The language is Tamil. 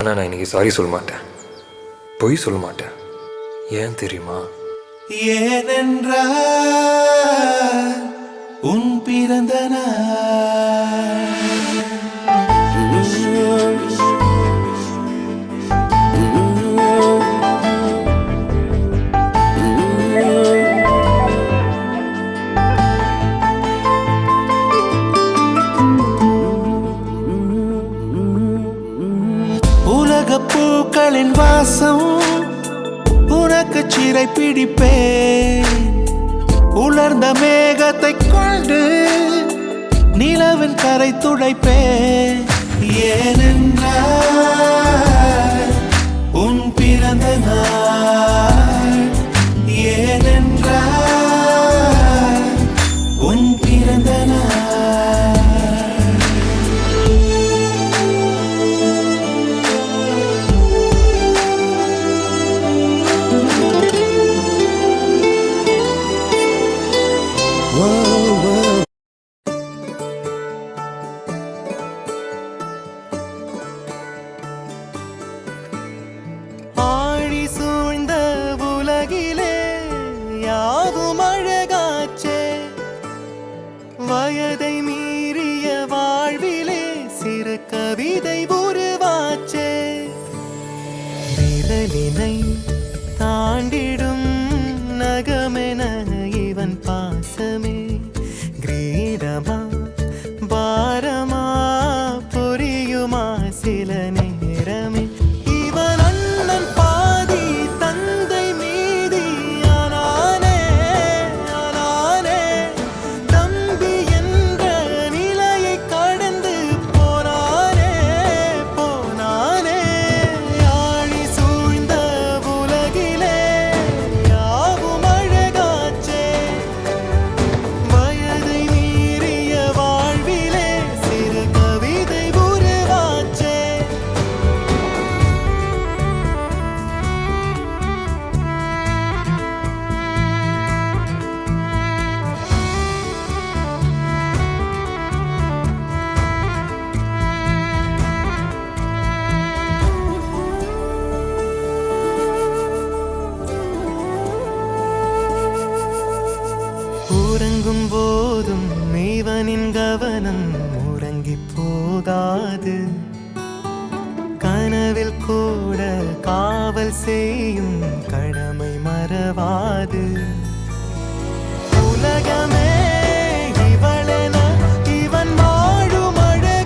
ஆனால் நான் இன்னைக்கு சாரி சொல்ல மாட்டேன், பொய் சொல்ல மாட்டேன். ஏன் தெரியுமா? ஏனென்றால் உன் பிறந்த நாள். உலகப் பூக்களின் வாசம் உனக்கு சிறை பிடிப்பேன். உலர்ந்த மேகத்தை கொண்டு நிலவின் கரை துடைப்பேன். ஏனென்றால் உன் பிறந்த நாள். ஏனென்றால் உன் பிறந்த நாள். ஆழி சூழ்ந்த உலகிலே யாவும் அழகாச்சே, வயதை மீறிய வாழ்விலே சிறு கவிதை உருவாச்சே. விரலினை தாண்டிடும் நகமென இவன் பாசமே கிரீடமா பாரமா புரியுமா சில நேரமே. இவன் அண்ணன் பாதி தந்தை மீதி ஆனானே ஆனானே. தம்பி என்ற நிலையை கடந்து போனானே போனானே. ஆழி சூழ்ந்த உலகிலே யாவும் அழகாச்சே, வயதை மீறிய வாழ்விலே சிறு கவிதை உருவாச்சே. உறங்கும் போதும் இவனின் கவனம் உறங்கி போகாது. கனவில் கூட காவல் செய்யும் கடமை மறவாது. உலகமே